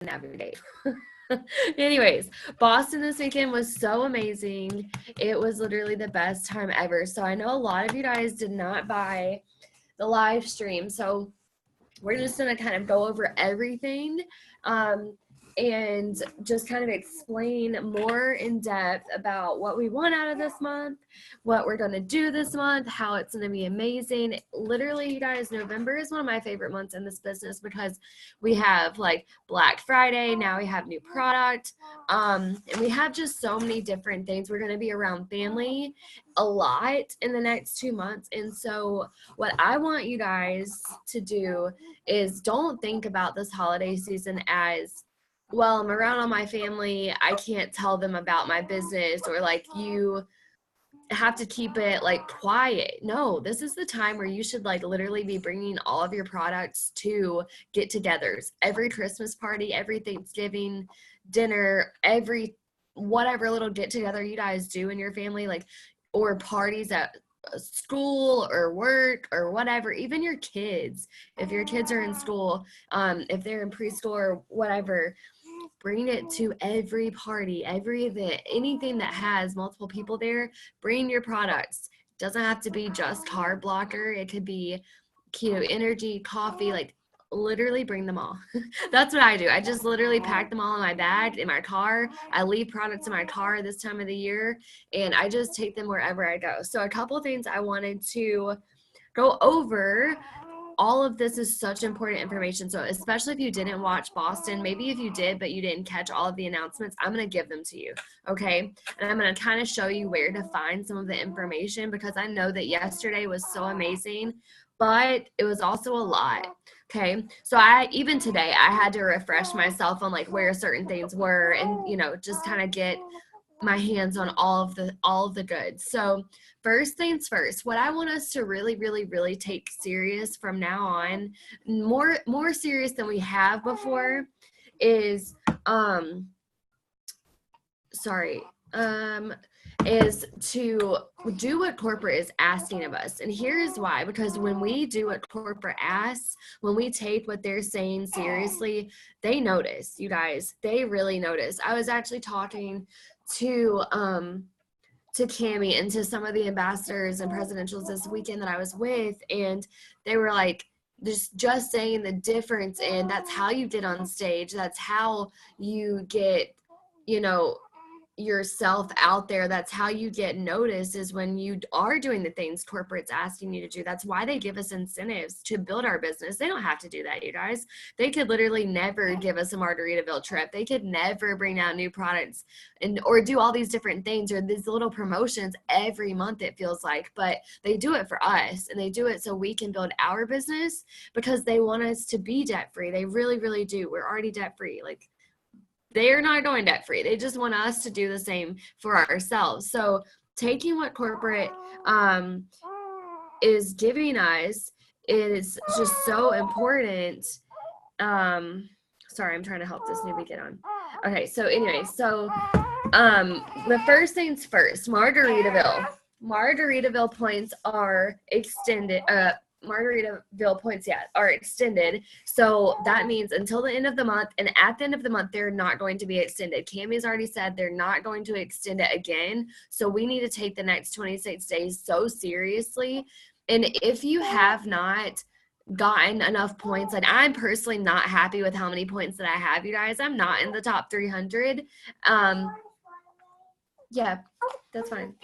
navigate. Anyways, Boston this weekend was so amazing. It was literally the best time ever. So I know a lot of you guys did not buy the live stream. So we're just going to kind of go over everything and just kind of explain more in depth about what we want out of this month, what we're going to do this month, how it's going to be amazing. Literally, you guys, November is one of my favorite months in this business because we have like Black Friday. Now we have new product. And we have just so many different things. We're going to be around family a lot in the next 2 months. And so what I want you guys to do is don't think about this holiday season as, well, I'm around all my family, I can't tell them about my business, or like you have to keep it like quiet. No, this is the time where you should like literally be bringing all of your products to get-togethers. Every Christmas party, every Thanksgiving dinner, every whatever little get-together you guys do in your family, like, or parties at school or work or whatever, even your kids, if your kids are in school, if they're in preschool or whatever, bring it to every party, every event, anything that has multiple people there. Bring your products. It doesn't have to be just carb blocker. It could be keto energy, coffee, like literally bring them all. That's what I do. I just literally pack them all in my bag, in my car. I leave products in my car this time of the year, and I just take them wherever I go. So a couple of things I wanted to go over. All of this is such important information. So especially if you didn't watch Boston, maybe if you did, but you didn't catch all of the announcements, I'm going to give them to you. Okay. And I'm going to kind of show you where to find some of the information, because I know that yesterday was so amazing, but it was also a lot. Okay. So even today, I had to refresh myself on like where certain things were, and, you know, just kind of get my hands on all of the goods. So first things first, what I want us to really, really, really take serious from now on, more serious than we have before, is is to do what corporate is asking of us. And here's why: because when we do what corporate asks, when we take what they're saying seriously, they notice, you guys. They really notice. I was actually talking to Cami and to some of the ambassadors and presidentials this weekend that I was with, and they were like, just saying the difference in that's how you get on stage, that's how you get, you know, yourself out there, that's how you get noticed, is when you are doing the things corporate's asking you to do. That's why they give us incentives to build our business. They don't have to do that, you guys. They could literally never give us a Margaritaville trip. They could never bring out new products or do all these different things or these little promotions every month, it feels like, but they do it for us, and they do it so we can build our business because they want us to be debt free. They really, really do. We're already debt free. Like, they're not going debt free. They just want us to do the same for ourselves. So taking what corporate is giving us is just so important. Sorry, I'm trying to help this newbie get on. Okay, so anyway, so the first things first, Margaritaville. Margaritaville points are extended. Margaritaville points, are extended. So that means until the end of the month, and at the end of the month, they're not going to be extended. Cammy's already said they're not going to extend it again. So we need to take the next 26 days so seriously. And if you have not gotten enough points, like I'm personally not happy with how many points that I have, you guys. I'm not in the top 300. Yeah, that's fine.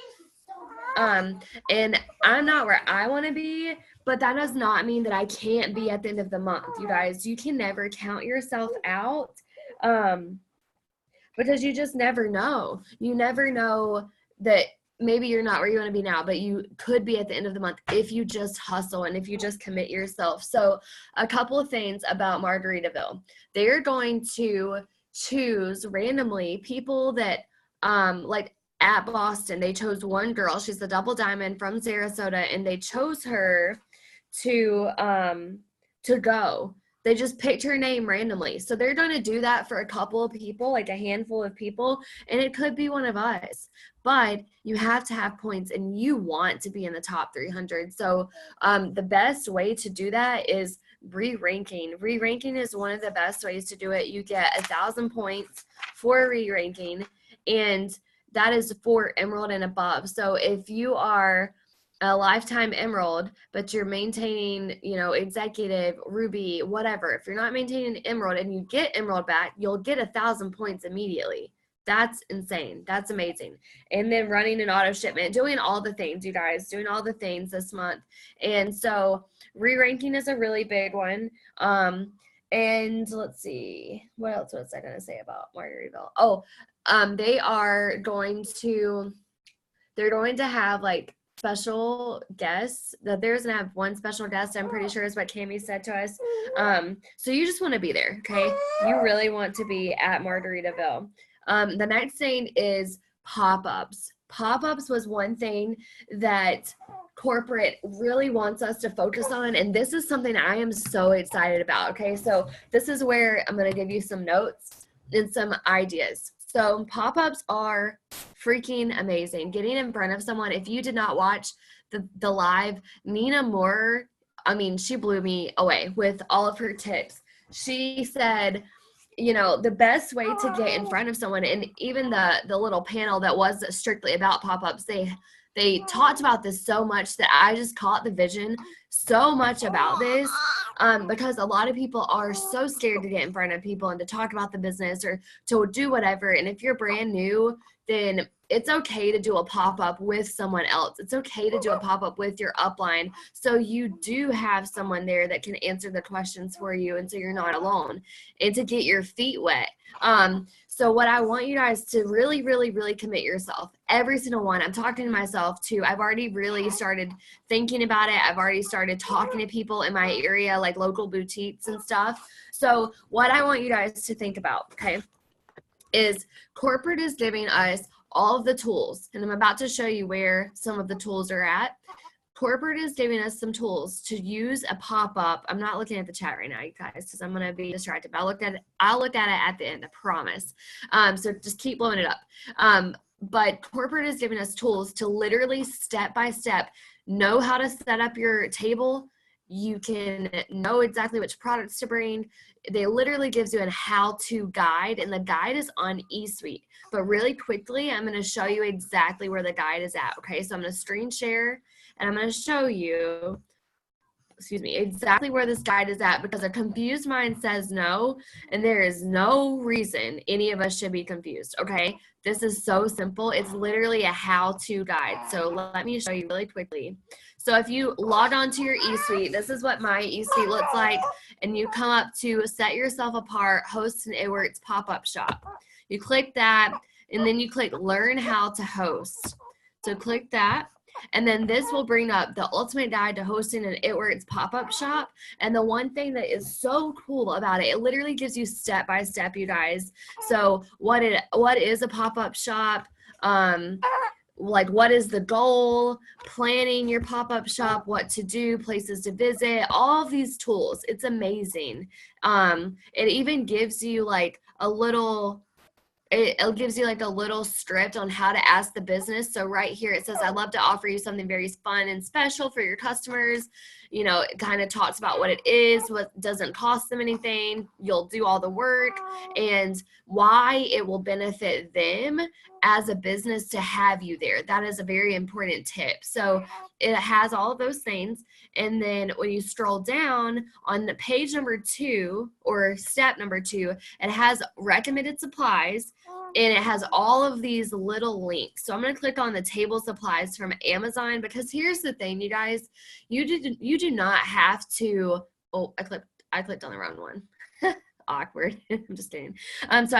And I'm not where I want to be, but that does not mean that I can't be at the end of the month, you guys. You can never count yourself out, because you just never know. You never know that maybe you're not where you want to be now, but you could be at the end of the month if you just hustle and if you just commit yourself. So a couple of things about Margaritaville. They're going to choose randomly people that, like at Boston, they chose one girl. She's the double diamond from Sarasota, and they chose her to go. They just picked her name randomly. So they're going to do that for a couple of people, like a handful of people, and it could be one of us. But you have to have points, and you want to be in the top 300. So the best way to do that is re-ranking. Re-ranking is one of the best ways to do it. You get 1,000 points for re-ranking, and that is for Emerald and above. So if you are a lifetime Emerald, but you're maintaining, you know, Executive, Ruby, whatever, if you're not maintaining Emerald and you get Emerald back, you'll get 1,000 points immediately. That's insane. That's amazing. And then running an auto shipment, doing all the things, you guys, doing all the things this month. And so re-ranking is a really big one. And let's see, what else was I going to say about Margaritaville? Oh, they're going to have like special guests. That there's gonna have one special guest, I'm pretty sure is what Cami said to us. So you just want to be there, okay? You really want to be at Margaritaville. The next thing is pop-ups. Pop-ups was one thing that corporate really wants us to focus on, and this is something I am so excited about, okay? So this is where I'm going to give you some notes and some ideas. So pop-ups are freaking amazing. Getting in front of someone, if you did not watch the live, Nina Moore, I mean, she blew me away with all of her tips. She said, you know, the best way to get in front of someone, and even the little panel that was strictly about pop-ups, they talked about this so much that I just caught the vision so much about this, because a lot of people are so scared to get in front of people and to talk about the business or to do whatever. And if you're brand new, then it's okay to do a pop-up with someone else. It's okay to do a pop-up with your upline, so you do have someone there that can answer the questions for you, and so you're not alone, and to get your feet wet. So what I want you guys to really, really, really commit yourself, every single one. I'm talking to myself too. I've already really started thinking about it. I've already started talking to people in my area, like local boutiques and stuff. So what I want you guys to think about, okay, is corporate is giving us all of the tools, and I'm about to show you where some of the tools are at. Corporate is giving us some tools to use a pop-up. I'm not looking at the chat right now, you guys, because I'm going to be distracted. But I'll look at it at the end, I promise. So just keep blowing it up. But corporate is giving us tools to literally step by step know how to set up your table. You can know exactly which products to bring. They literally gives you a how-to guide, and the guide is on eSuite. But really quickly, I'm going to show you exactly where the guide is at. Okay, so I'm going to screen share, and I'm going to show you, exactly where this guide is at, because a confused mind says no, and there is no reason any of us should be confused, okay? This is so simple. It's literally a how-to guide. So let me show you really quickly. So if you log on to your eSuite, this is what my eSuite looks like, and you come up to Set Yourself Apart, Host and Itworks Pop-Up Shop. You click that, and then you click Learn How to Host. So click that. And then this will bring up the ultimate guide to hosting an Itworks pop-up shop. And the one thing that is so cool about it, it literally gives you step by step, you guys. So what is a pop-up shop? Like what is the goal, planning your pop-up shop, what to do, places to visit, all of these tools. It's amazing. It even gives you like a little, it gives you like a little script on how to ask the business. So right here it says, I'd love to offer you something very fun and special for your customers. You know, it kind of talks about what it is, what doesn't cost them anything. You'll do all the work, and why it will benefit them as a business to have you there. That is a very important tip. So it has all of those things. And then when you scroll down on page number 2 or step number 2, it has recommended supplies, and it has all of these little links. So I'm going to click on the table supplies from Amazon, because here's the thing, you guys, you do not have to, oh, I clicked on the wrong one. Awkward. I'm just kidding. So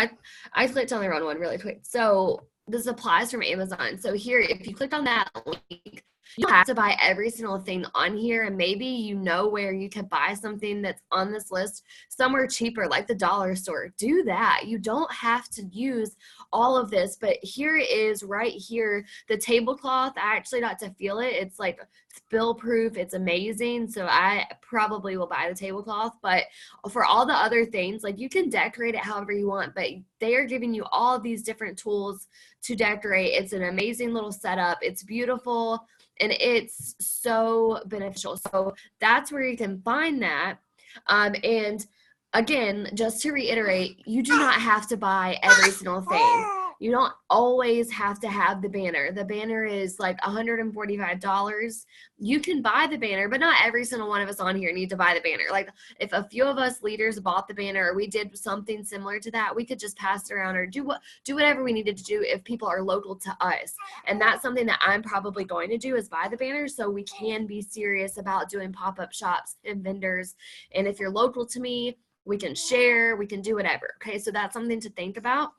I clicked on the wrong one really quick. So the supplies from Amazon. So here, if you click on that link, you don't have to buy every single thing on here, and maybe you know where you could buy something that's on this list somewhere cheaper, like the dollar store. Do that. You don't have to use all of this, but here it is right here. The tablecloth, I actually got to feel it. It's like spill proof. It's amazing. So I probably will buy the tablecloth, but for all the other things, like you can decorate it however you want, but they are giving you all of these different tools to decorate. It's an amazing little setup. It's beautiful, and it's so beneficial. So that's where you can find that. And again, just to reiterate, you do not have to buy every single thing. You don't always have to have the banner. The banner is like $145. You can buy the banner, but not every single one of us on here need to buy the banner. Like if a few of us leaders bought the banner, or we did something similar to that, we could just pass it around or do whatever we needed to do if people are local to us. And that's something that I'm probably going to do, is buy the banner, so we can be serious about doing pop-up shops and vendors. And if you're local to me, we can share, we can do whatever. Okay, so that's something to think about.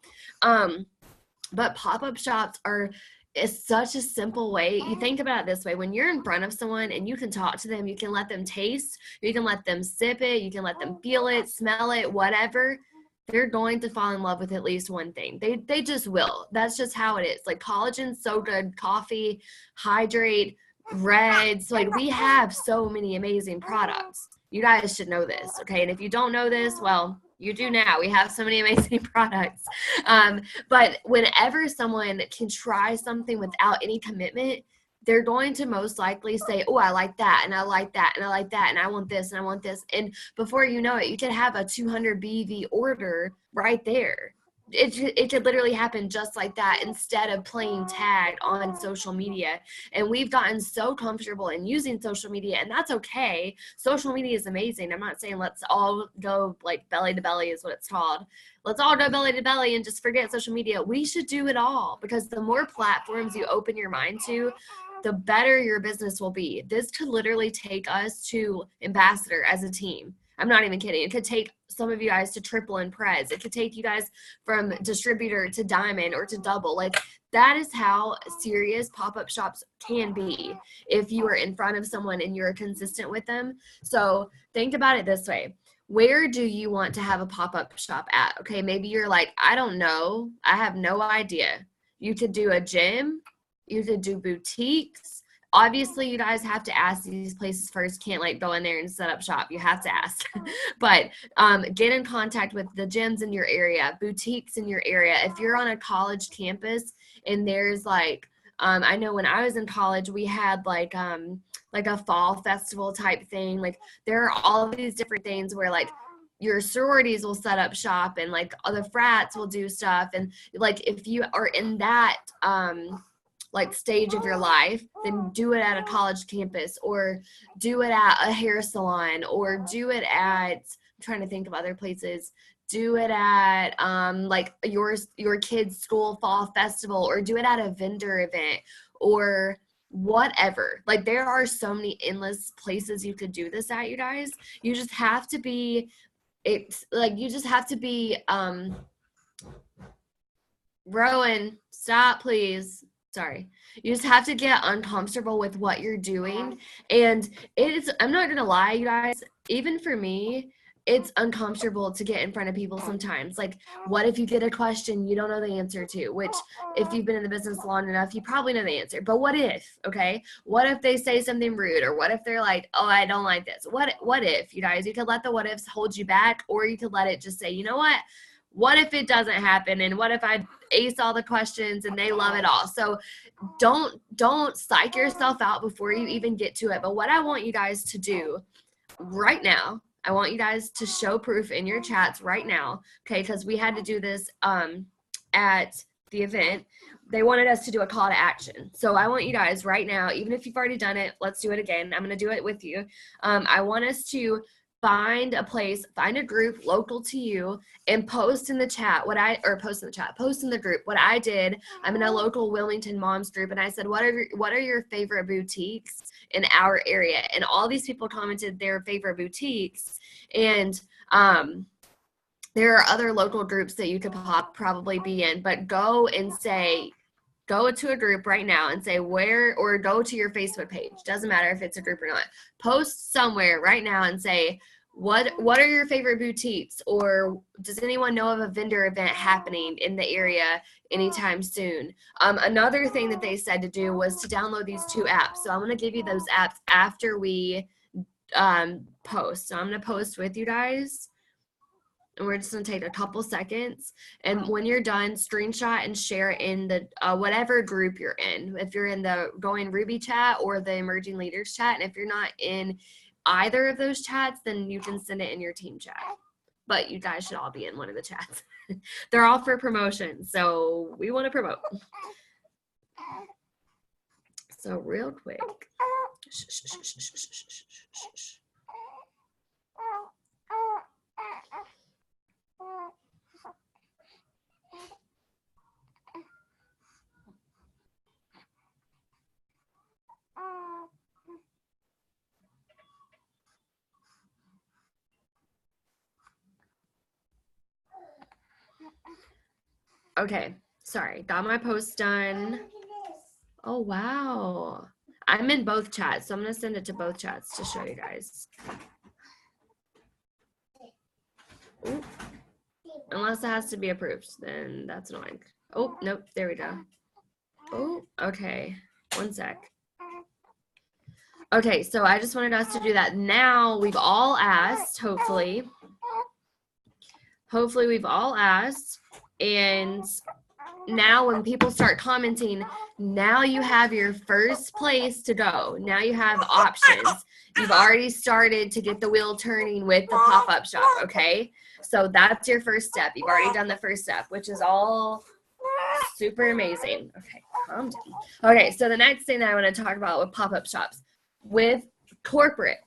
But pop-up shops is such a simple way. You think about it this way: when you're in front of someone and you can talk to them, you can let them taste, you can let them sip it, you can let them feel it, smell it, whatever, they're going to fall in love with at least one thing. They just will. That's just how it is. Like collagen's so good, coffee, hydrate, Reds, like we have so many amazing products. You guys should know this, okay? And if you don't know this, well, you do now. We have so many amazing products. But whenever someone can try something without any commitment, they're going to most likely say, oh, I like that, and I like that, and I like that, and I want this, and I want this. And before you know it, you could have a 200 BV order right there. It could literally happen just like that, instead of playing tag on social media. And we've gotten so comfortable in using social media, and that's okay. Social media is amazing. I'm not saying let's all go like belly to belly is what it's called. Let's all go belly to belly and just forget social media. We should do it all, because the more platforms you open your mind to, the better your business will be. This could literally take us to ambassador as a team. I'm not even kidding. It could take some of you guys to triple in Prez. It could take you guys from distributor to diamond or to double. Like that is how serious pop-up shops can be if you are in front of someone and you're consistent with them. So think about it this way. Where do you want to have a pop-up shop at? Okay, maybe you're like, I don't know. I have no idea. You could do a gym. You could do boutiques. Obviously, you guys have to ask these places first. Can't like go in there and set up shop. You have to ask. But get in contact with the gyms in your area, boutiques in your area. If you're on a college campus and there's like, I know when I was in college, we had like a fall festival type thing. Like there are all of these different things where like your sororities will set up shop, and like other frats will do stuff. And like if you are in that like stage of your life, then do it at a college campus, or do it at a hair salon, or do it at, I'm trying to think of other places, do it at like your kids' school fall festival, or do it at a vendor event, or whatever. Like there are so many endless places you could do this at, you guys. You just have to be, Rowan, stop please. Sorry. You just have to get uncomfortable with what you're doing. And I'm not going to lie, you guys, even for me, it's uncomfortable to get in front of people sometimes. Like, what if you get a question you don't know the answer to, which if you've been in the business long enough, you probably know the answer. But what if, okay? What if they say something rude, or what if they're like, oh, I don't like this? What if, you guys? You could let the what ifs hold you back, or you could let it just say, you know what if it doesn't happen, and what if I ace all the questions and they love it all? So don't psych yourself out before you even get to it. But what I want you guys to do right now, I want you guys to show proof in your chats right now, okay? Because we had to do this at the event. They wanted us to do a call to action. So I want you guys right now, even if you've already done it, let's do it again. I'm going to do it with you. I want us to find a group local to you, and post in the group. What I did, I'm in a local Wilmington moms group, and I said, what are your favorite boutiques in our area? And all these people commented their favorite boutiques. And there are other local groups that you could probably be in, but go to a group right now and say or go to your Facebook page. Doesn't matter if it's a group or not. Post somewhere right now and say, what are your favorite boutiques? Or does anyone know of a vendor event happening in the area anytime soon? Another thing that they said to do was to download these 2 apps. So I'm going to give you those apps after we post. So I'm going to post with you guys. And we're just going to take a couple seconds. And when you're done, screenshot and share in the whatever group you're in. If you're in the Going Ruby chat or the Emerging Leaders chat, and if you're not in either of those chats, then you can send it in your team chat. But you guys should all be in one of the chats. They're all for promotion, so we want to promote. So real quick. Okay, sorry, got my post done. Oh, wow. I'm in both chats, so I'm gonna send it to both chats to show you guys. Ooh. Unless it has to be approved, then that's annoying. Oh, nope, there we go. Oh, okay, 1 sec. Okay, so I just wanted us to do that. Now we've all asked, hopefully we've all asked, and now when people start commenting, now you have your first place to go. Now you have options. You've already started to get the wheel turning with the pop-up shop, okay? So that's your first step. You've already done the first step, which is all super amazing. Okay, calm down. Okay, so the next thing that I want to talk about with pop-up shops, with corporate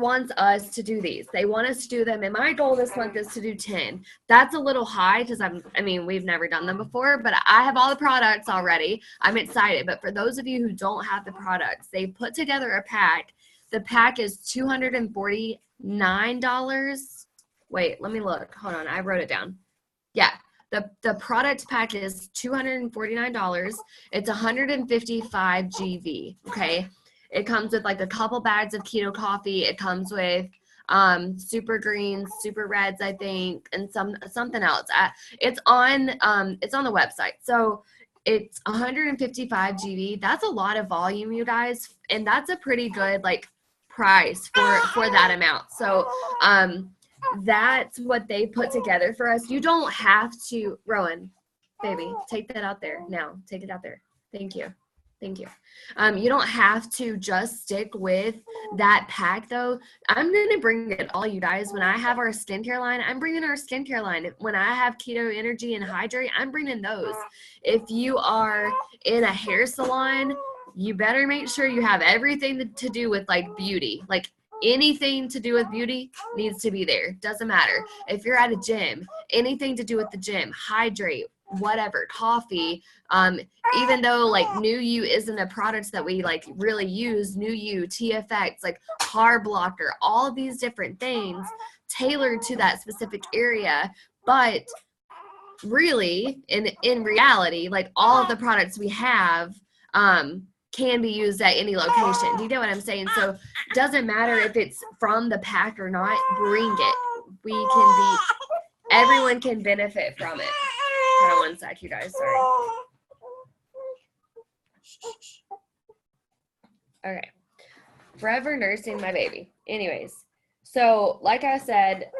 wants us to do these. They want us to do them, and my goal this month is to do 10. That's a little high because we've never done them before, but I have all the products already. I'm excited. But for those of you who don't have the products, they put together a pack. The pack is $249. Wait, let me look. Hold on, I wrote it down. Yeah. The product pack is $249. It's 155 GV, okay? It comes with like a couple bags of keto coffee. It comes with super greens, super reds, I think, and something else. It's on the website. So it's 155 GV. That's a lot of volume, you guys, and that's a pretty good like price for that amount. So that's what they put together for us. You don't have to, Rowan, baby, take that out there now. Take it out there. Thank you. Thank you. You don't have to just stick with that pack, though. I'm going to bring it all, you guys. When I have our skincare line, I'm bringing our skincare line. When I have Keto Energy and Hydrate, I'm bringing those. If you are in a hair salon, you better make sure you have everything to do with, like, beauty. Like, anything to do with beauty needs to be there. Doesn't matter. If you're at a gym, anything to do with the gym, Hydrate, whatever, coffee, even though like New You isn't a product that we like really use, New You, TFX, like carb blocker, all of these different things tailored to that specific area. But really, in reality, like all of the products we have can be used at any location. Do you know what I'm saying? So it doesn't matter if it's from the pack or not, bring it. Everyone can benefit from it. Hold on 1 sec, you guys, sorry. Okay, forever nursing my baby. Anyways, so like I said,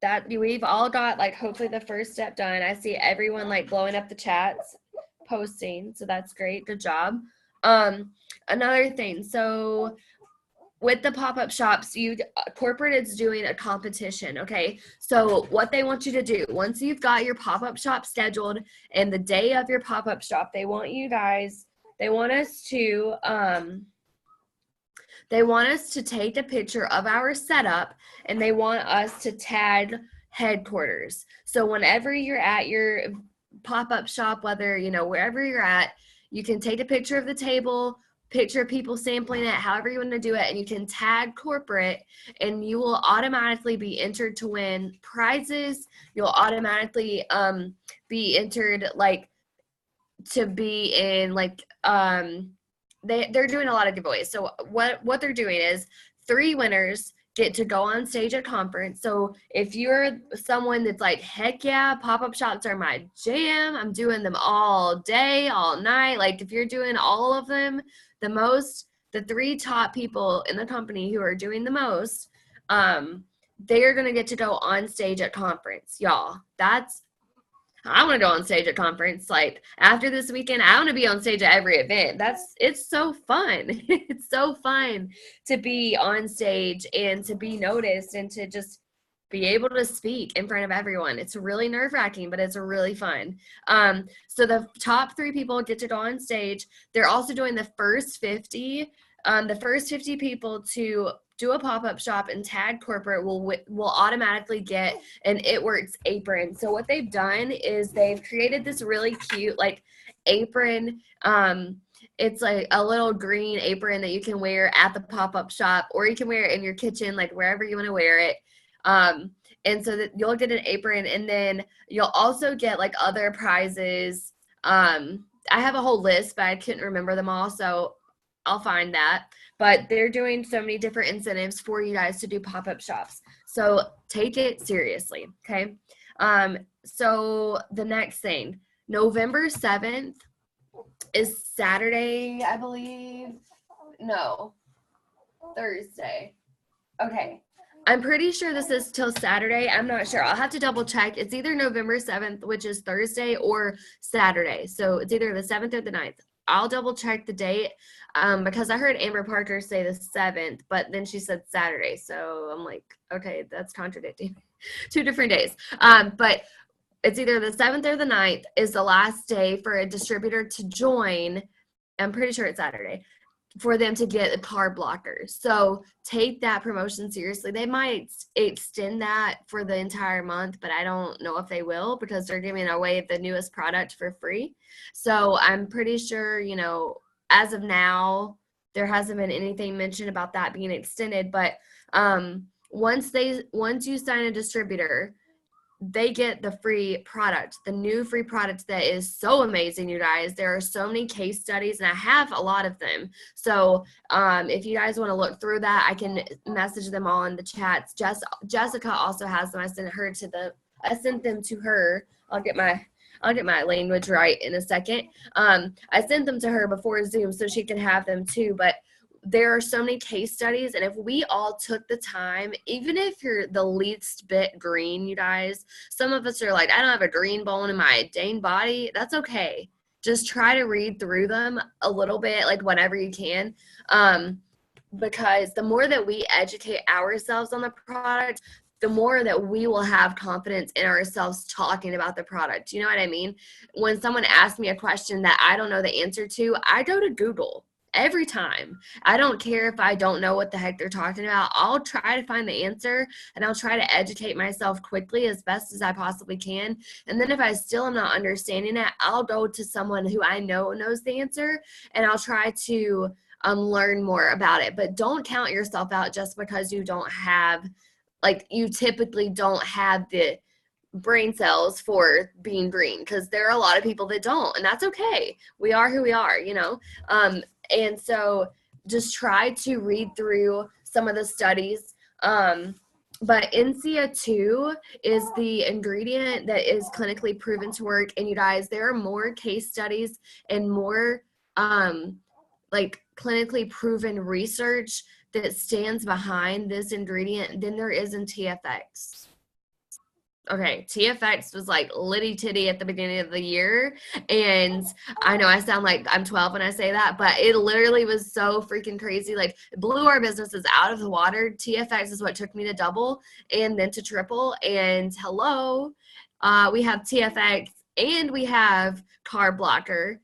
that we've all got like hopefully the first step done. I see everyone like blowing up the chats, posting, so that's great. Good job. Another thing, so with the pop-up shops, corporate is doing a competition, okay? So what they want you to do, once you've got your pop-up shop scheduled and the day of your pop-up shop, they want us to take a picture of our setup, and they want us to tag headquarters. So whenever you're at your pop-up shop, whether, wherever you're at, you can take a picture of the table, picture of people sampling it, however you want to do it, and you can tag corporate, and you will automatically be entered to win prizes. You'll automatically be entered like to be in like they're doing a lot of giveaways. So what they're doing is 3 winners get to go on stage at conference. So if you're someone that's like, heck yeah, pop-up shops are my jam, I'm doing them all day, all night. Like if you're doing all of them, the 3 top people in the company who are doing the most, they are going to get to go on stage at conference, y'all. I want to go on stage at conference. Like after this weekend, I want to be on stage at every event. It's so fun. It's so fun to be on stage and to be noticed and to just be able to speak in front of everyone. It's really nerve-wracking, but it's really fun. So the top 3 people get to go on stage. They're also doing the first 50. The first 50 people to do a pop-up shop and tag corporate will automatically get an It Works apron. So what they've done is they've created this really cute like apron. It's like a little green apron that you can wear at the pop-up shop, or you can wear it in your kitchen, like wherever you want to wear it. And so that you'll get an apron, and then you'll also get like other prizes. I have a whole list, but I couldn't remember them all, so I'll find that. But they're doing so many different incentives for you guys to do pop-up shops. So take it seriously, okay? So the next thing, November 7th is Saturday, I believe. No, Thursday. Okay. I'm pretty sure this is till Saturday. I'm not sure. I'll have to double check. It's either November 7th, which is Thursday, or Saturday. So it's either the 7th or the 9th. I'll double check the date because I heard Amber Parker say the 7th, but then she said Saturday. So I'm like, okay, that's contradicting. 2 different days. But it's either the 7th or the 9th is the last day for a distributor to join. I'm pretty sure it's Saturday, for them to get a carb blocker. So take that promotion seriously. They might extend that for the entire month, but I don't know if they will, because they're giving away the newest product for free. So I'm pretty sure, you know, as of now, there hasn't been anything mentioned about that being extended. But once you sign a distributor, they get the free product, the new free product that is so amazing, you guys. There are so many case studies, and I have a lot of them. So if you guys want to look through that, I can message them all in the chats. Jessica also has them. I sent them to her. I'll get my language right in a second. I sent them to her before Zoom so she can have them too. But there are so many case studies, and if we all took the time, even if you're the least bit green, you guys, some of us are like, I don't have a green bone in my dang body. That's okay. Just try to read through them a little bit, like whenever you can, because the more that we educate ourselves on the product, the more that we will have confidence in ourselves talking about the product. You know what I mean? When someone asks me a question that I don't know the answer to, I go to Google. Every time. I don't care if I don't know what the heck they're talking about. I'll try to find the answer, and I'll try to educate myself quickly as best as I possibly can. And then if I still am not understanding it, I'll go to someone who I know knows the answer, and I'll try to learn more about it. But don't count yourself out just because you don't have, like, you typically don't have the brain cells for being green, because there are a lot of people that don't, and that's okay. We are who we are, you know. And so just try to read through some of the studies. But NCA2 is the ingredient that is clinically proven to work. And you guys, there are more case studies and more like clinically proven research that stands behind this ingredient than there is in TFX. Okay, TFX was like litty titty at the beginning of the year, and I know I sound like I'm 12 when I say that, but it literally was so freaking crazy. Like, it blew our businesses out of the water. TFX is what took me to double and then to triple, and hello, we have TFX and we have Carb Blocker,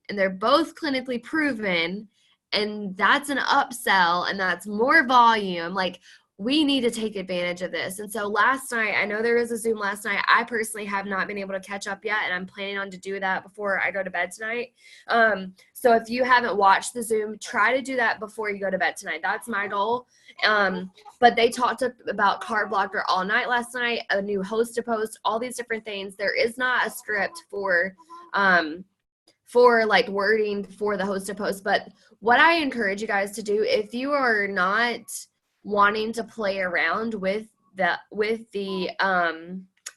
and they're both clinically proven, and that's an upsell, and that's more volume. Like, we need to take advantage of this. And so last night, I know there was a Zoom last night. I personally have not been able to catch up yet, and I'm planning on to do that before I go to bed tonight. So if you haven't watched the Zoom, try to do that before you go to bed tonight. That's my goal. But they talked about Carb Blocker all night last night, a new host to post, all these different things. There is not a script for like wording for the host to post. But what I encourage you guys to do, if you are not wanting to play around with the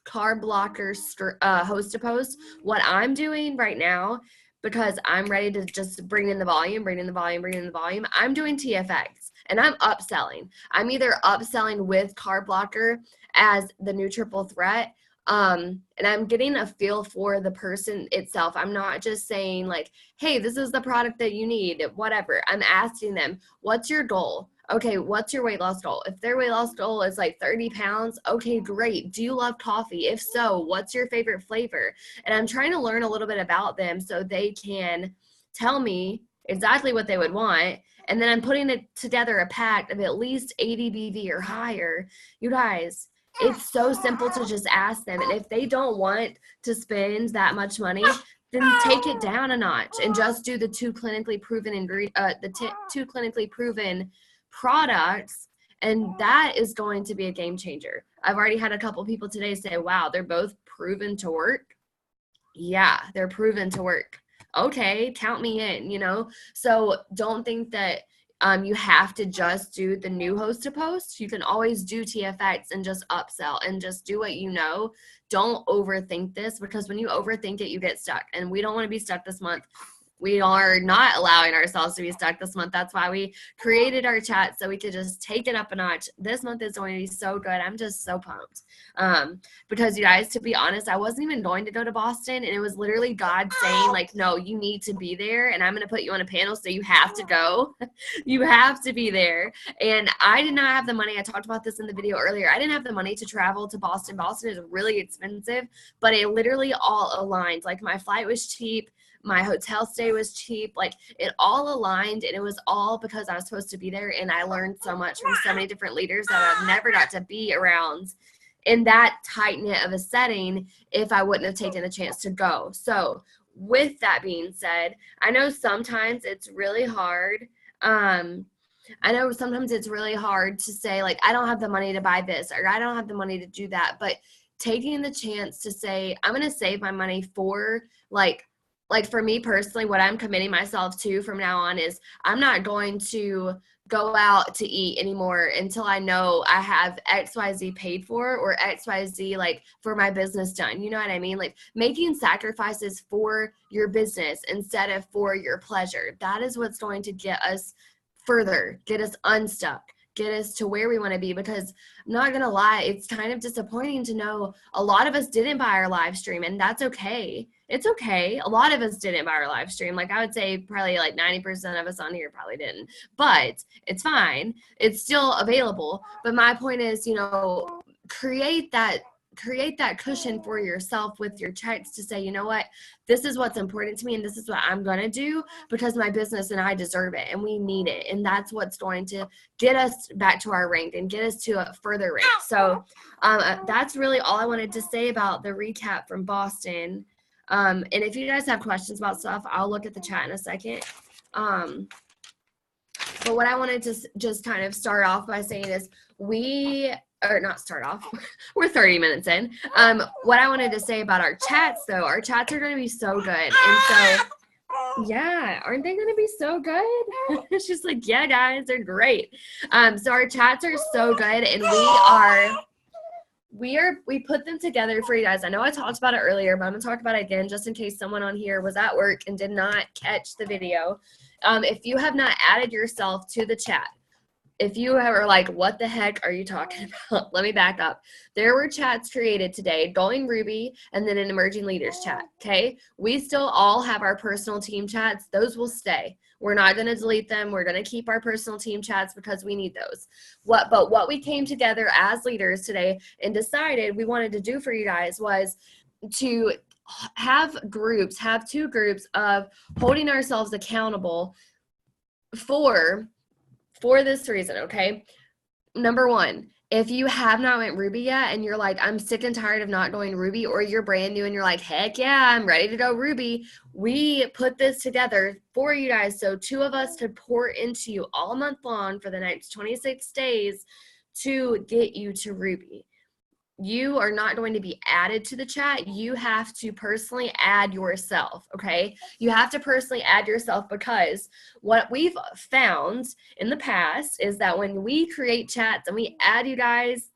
Carb Blocker host to post, what I'm doing right now, because I'm ready to just bring in the volume, I'm doing TFX, and I'm upselling. I'm either upselling with Carb Blocker as the new triple threat, And I'm getting a feel for the person itself. I'm not just saying like, hey, this is the product that you need, whatever. I'm asking them, what's your goal? Okay, what's your weight loss goal? If their weight loss goal is like 30 pounds, okay, great. Do you love coffee? If so, what's your favorite flavor? And I'm trying to learn a little bit about them so they can tell me exactly what they would want. And then I'm putting it together a pack of at least 80 BV or higher. You guys, it's so simple to just ask them. And if they don't want to spend that much money, then take it down a notch and just do the two clinically proven two clinically proven products. And that is going to be a game changer. I've already had a couple people today say, wow, they're both proven to work. Yeah, they're proven to work. Okay, count me in, you know? So don't think that you have to just do the new host to post. You can always do TFX and just upsell and just do what you know. Don't overthink this, because when you overthink it, you get stuck. And we don't want to be stuck this month. We are not allowing ourselves to be stuck this month. That's why we created our chat, so we could just take it up a notch. This month is going to be so good. I'm just so pumped. Because you guys, to be honest, I wasn't even going to go to Boston, and it was literally God saying like, no, you need to be there, and I'm going to put you on a panel, so you have to go. You have to be there. And I did not have the money. I talked about this in the video earlier. I didn't have the money to travel to Boston. Boston is really expensive, but it literally all aligned. Like my flight was cheap. My hotel stay was cheap. Like it all aligned, and it was all because I was supposed to be there. And I learned so much from so many different leaders that I've never got to be around in that tight knit of a setting if I wouldn't have taken the chance to go. So with that being said, I know sometimes it's really hard. I know sometimes it's really hard to say like, I don't have the money to buy this, or I don't have the money to do that. But taking the chance to say, I'm going to save my money for like for me personally, what I'm committing myself to from now on is I'm not going to go out to eat anymore until I know I have XYZ paid for, or XYZ like for my business done. You know what I mean? Like making sacrifices for your business instead of for your pleasure. That is what's going to get us further, get us unstuck, get us to where we want to be. Because I'm not going to lie, it's kind of disappointing to know a lot of us didn't buy our live stream, and that's okay. It's okay. A lot of us didn't buy our live stream. Like I would say probably like 90% of us on here probably didn't, but it's fine. It's still available. But my point is, you know, create that cushion for yourself with your checks to say, you know what, this is what's important to me, and this is what I'm going to do because my business and I deserve it and we need it. And that's what's going to get us back to our rank and get us to a further rank. So that's really all I wanted to say about the recap from Boston. And if you guys have questions about stuff, I'll look at the chat in a second. But what I wanted to just kind of start off by saying is we're 30 minutes in. What I wanted to say about our chats though, our chats are going to be so good. And so, yeah, aren't they going to be so good? It's just like, yeah, guys, they're great. So our chats are so good, and we put them together for you guys. I know I talked about it earlier, but I'm gonna talk about it again just in case someone on here was at work and did not catch the video. If you have not added yourself to the chat, if you are like, what the heck are you talking about? Let me back up. There were chats created today, Going Ruby, and then an Emerging Leaders chat, okay? We still all have our personal team chats. Those will stay. We're not going to delete them. We're going to keep our personal team chats because we need those. But what we came together as leaders today and decided we wanted to do for you guys was to have two groups of holding ourselves accountable for this reason, okay? Number one, if you have not went Ruby yet and you're like, I'm sick and tired of not going Ruby, or you're brand new and you're like, heck yeah, I'm ready to go Ruby, we put this together for you guys so two of us could pour into you all month long for the next 26 days to get you to Ruby. You are not going to be added to the chat. You have to personally add yourself, okay? You have to personally add yourself, because what we've found in the past is that when we create chats and we add you guys,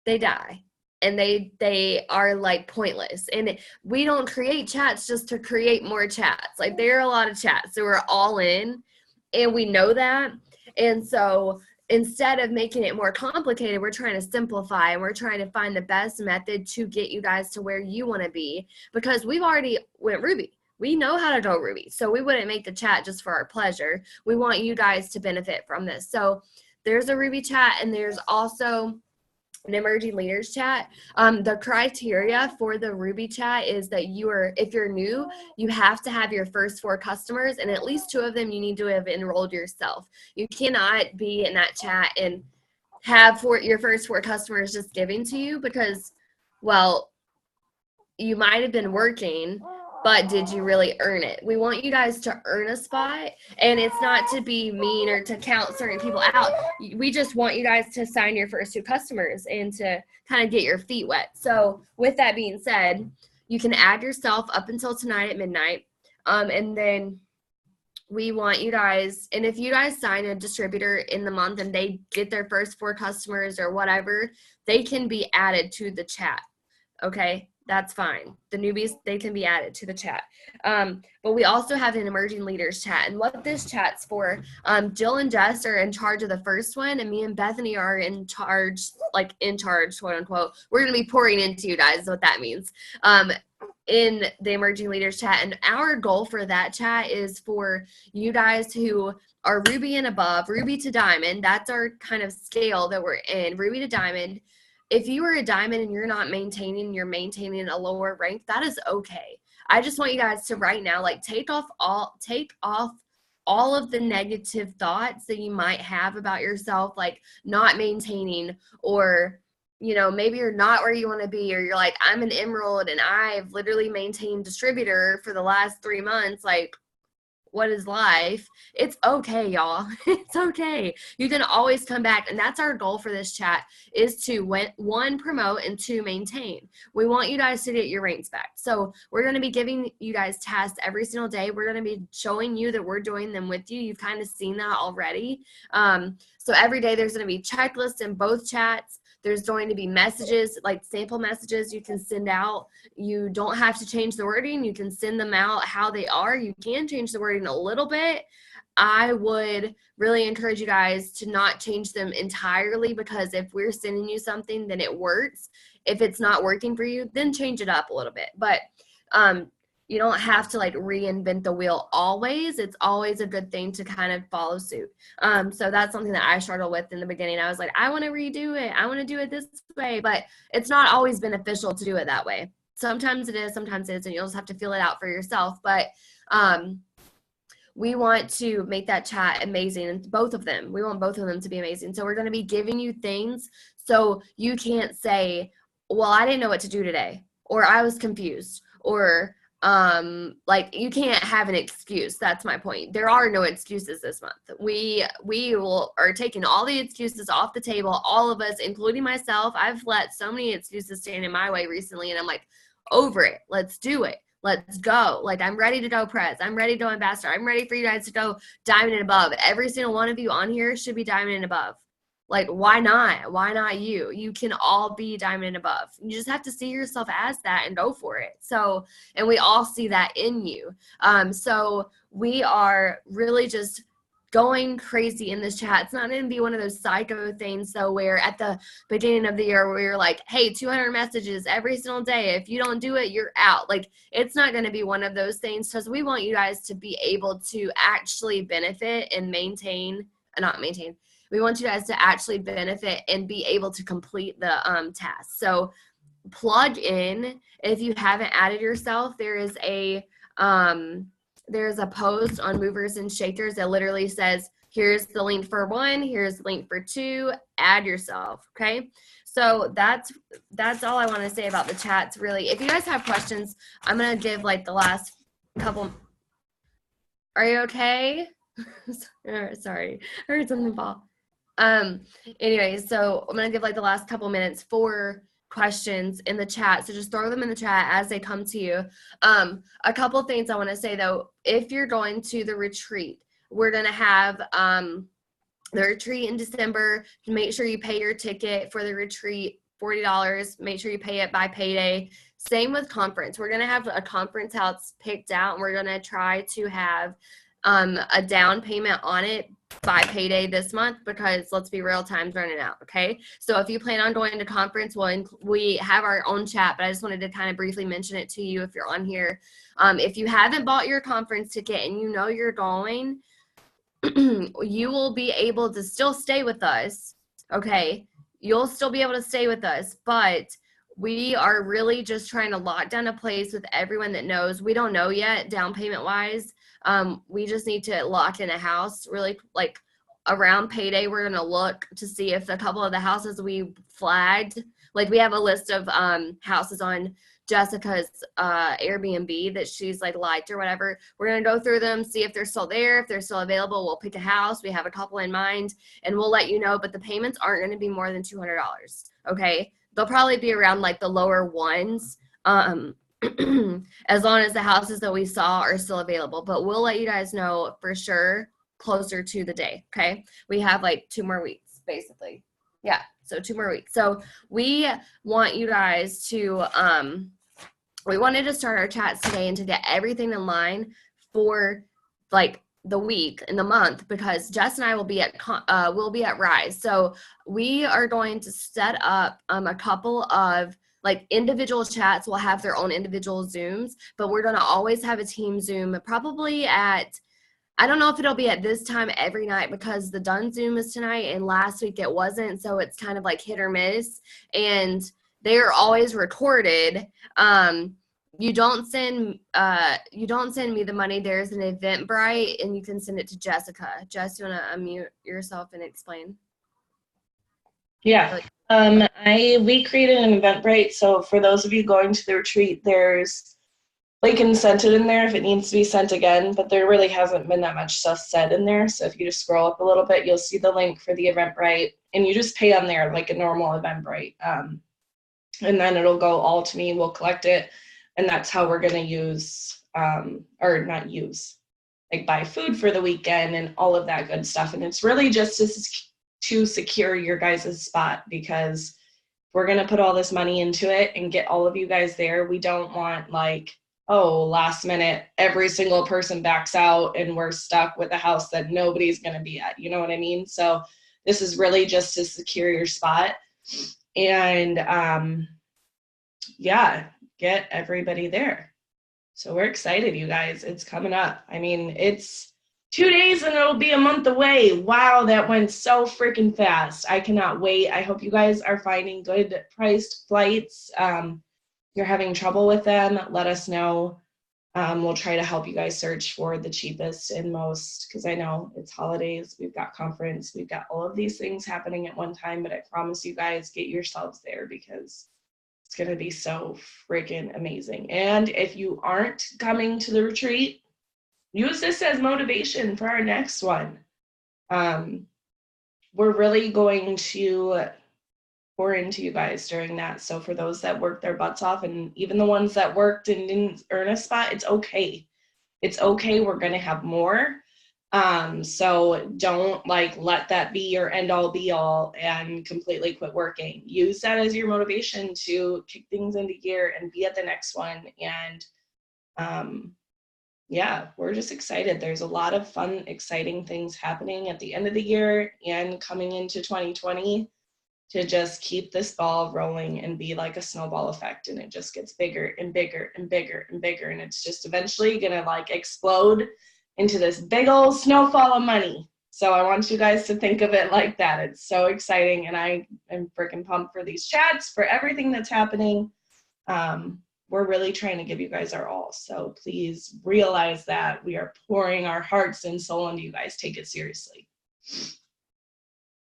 they die. And they are like pointless. And we don't create chats just to create more chats. Like there are a lot of chats, so we're all in, and we know that. And so instead of making it more complicated, we're trying to simplify, and we're trying to find the best method to get you guys to where you want to be, because we've already went Ruby. We know how to go Ruby. So we wouldn't make the chat just for our pleasure. We want you guys to benefit from this. So there's a Ruby chat, and there's also an emerging leaders chat. The criteria for the Ruby chat is that if you're new, you have to have your first 4 customers, and at least 2 of them you need to have enrolled yourself. You cannot be in that chat and have your first 4 customers just giving to you, because, well, you might have been working, but did you really earn it? We want you guys to earn a spot, and it's not to be mean or to count certain people out. We just want you guys to sign your first 2 customers and to kind of get your feet wet. So with that being said, you can add yourself up until tonight at midnight. And then we want you guys, and if you guys sign a distributor in the month and they get their first 4 customers or whatever, they can be added to the chat. Okay, that's fine. The newbies, they can be added to the chat. But we also have an emerging leaders chat. And what this chat's for, Jill and Jess are in charge of the first one, and me and Bethany are in charge, quote unquote. We're going to be pouring into you guys, is what that means, in the emerging leaders chat. And our goal for that chat is for you guys who are Ruby and above, Ruby to Diamond. That's our kind of scale that we're in, Ruby to Diamond. If you are a diamond and you're not maintaining, you're maintaining a lower rank, that is okay. I just want you guys to right now, take off all of the negative thoughts that you might have about yourself, like not maintaining, or, maybe you're not where you want to be, or you're like, I'm an emerald and I've literally maintained distributor for the last 3 months. Like, what is life? It's okay, y'all. It's okay. You can always come back. And that's our goal for this chat, is to 1, promote, and 2, maintain. We want you guys to get your ranks back. So we're going to be giving you guys tasks every single day. We're going to be showing you that we're doing them with you. You've kind of seen that already. So every day there's going to be checklists in both chats. There's going to be messages, like sample messages you can send out. You don't have to change the wording. You can send them out how they are. You can change the wording a little bit. I would really encourage you guys to not change them entirely, because if we're sending you something, then it works. If it's not working for you, then change it up a little bit. But you don't have to reinvent the wheel always. It's always a good thing to kind of follow suit. So that's something that I struggled with in the beginning. I was like, I want to redo it. I want to do it this way, but it's not always beneficial to do it that way. Sometimes it is, sometimes it isn't. You'll just have to feel it out for yourself. But we want to make that chat amazing, and both of them. We want both of them to be amazing. So we're going to be giving you things so you can't say, well, I didn't know what to do today, or I was confused, or you can't have an excuse. That's my point. There are no excuses this month. We are taking all the excuses off the table, all of us, including myself. I've let so many excuses stand in my way recently, and I'm like, over it. Let's do it. Let's go. I'm ready to go press. I'm ready to go ambassador. I'm ready for you guys to go diamond and above. Every single one of you on here should be diamond and above. Why not? Why not you? You can all be diamond and above. You just have to see yourself as that and go for it. So, and we all see that in you. So we are really just going crazy in this chat. It's not going to be one of those psycho things, though, where at the beginning of the year where you're like, hey, 200 messages every single day. If you don't do it, you're out. It's not going to be one of those things, because we want you guys to be able to actually benefit and we want you guys to actually benefit and be able to complete the task. So plug in. If you haven't added yourself, there's a post on Movers and Shakers that literally says, here's the link for 1, here's the link for 2, add yourself. Okay. So that's all I want to say about the chats, really. If you guys have questions, I'm going to give the last couple. Are you okay? Sorry. I heard something fall. Anyway, so I'm going to give the last couple minutes for questions in the chat. So just throw them in the chat as they come to you. A couple things I want to say, though. If you're going to the retreat, we're going to have the retreat in December. Make sure you pay your ticket for the retreat, $40. Make sure you pay it by payday. Same with conference. We're going to have a conference house picked out, and we're going to try to have a down payment on it by payday this month, because let's be real, time's running out. Okay, so if you plan on going to conference, we have our own chat, but I just wanted to kind of briefly mention it to you if you're on here. If you haven't bought your conference ticket and you know you're going, you will be able to still stay with us. Okay, you'll still be able to stay with us, but we are really just trying to lock down a place with everyone that knows. We don't know yet down payment wise. We just need to lock in a house really, like around payday. We're going to look to see if a couple of the houses we flagged, like we have a list of houses on Jessica's Airbnb that she's like liked or whatever. We're going to go through them, see if they're still there. If they're still available, we'll pick a house. We have a couple in mind and we'll let you know, but the payments aren't going to be more than $200. Okay, they'll probably be around like the lower ones, as long as the houses that we saw are still available. But we'll let you guys know for sure closer to the day. Okay, we have like 2 more weeks basically. Yeah, so 2 more weeks. So we want you guys to we wanted to start our chats today and to get everything in line for like the week and the month, because Jess and I will be at Rise. So we are going to set up a couple of like individual chats. Will have their own individual Zooms, but we're going to always have a team Zoom, probably at, I don't know if it'll be at this time every night, because the Dunn Zoom is tonight and last week it wasn't. So it's kind of like hit or miss, and they are always recorded. You don't send me the money. There's an Eventbrite and you can send it to Jessica. Jess, you want to unmute yourself and explain? Yeah. We created an Eventbrite. So for those of you going to the retreat, there's, you can send it in there if it needs to be sent again, but there really hasn't been that much stuff said in there. So if you just scroll up a little bit, you'll see the link for the Eventbrite, and you just pay on there like a normal Eventbrite. And then it'll go all to me. We'll collect it. And that's how we're going to use, or not use, like buy food for the weekend and all of that good stuff. And it's really just to secure your guys' spot, because we're going to put all this money into it and get all of you guys there. We don't want like, oh, last minute, every single person backs out and we're stuck with a house that nobody's going to be at. You know what I mean? So this is really just to secure your spot. And yeah, get everybody there. So we're excited, you guys. It's coming up. I mean, it's 2 days and it'll be a month away. Wow, that went so freaking fast. I cannot wait. I hope you guys are finding good priced flights. You're having trouble with them, let us know. We'll try to help you guys search for the cheapest and most, because I know it's holidays, we've got conference, we've got all of these things happening at one time, but I promise you guys, get yourselves there, because it's going to be so freaking amazing. And if you aren't coming to the retreat, use this as motivation for our next one. We're really going to pour into you guys during that. So for those that worked their butts off, and even the ones that worked and didn't earn a spot, it's okay. It's okay. We're going to have more. So don't like let that be your end all be all and completely quit working. Use that as your motivation to kick things into gear and be at the next one. And yeah, we're just excited. There's a lot of fun, exciting things happening at the end of the year and coming into 2020 to just keep this ball rolling and be like a snowball effect. And it just gets bigger and bigger and bigger and bigger. And it's just eventually going to like explode into this big old snowfall of money. So I want you guys to think of it like that. It's so exciting. And I am freaking pumped for these chats, for everything that's happening. We're really trying to give you guys our all. So please realize that we are pouring our hearts and soul into you guys. Take it seriously.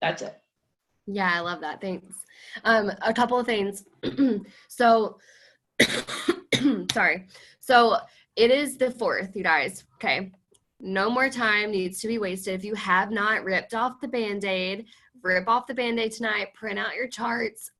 That's it. Yeah, I love that. Thanks. A couple of things. So, sorry. So it is the 4th, you guys. Okay. No more time needs to be wasted. If you have not ripped off the Band-Aid, rip off the Band-Aid tonight, print out your charts,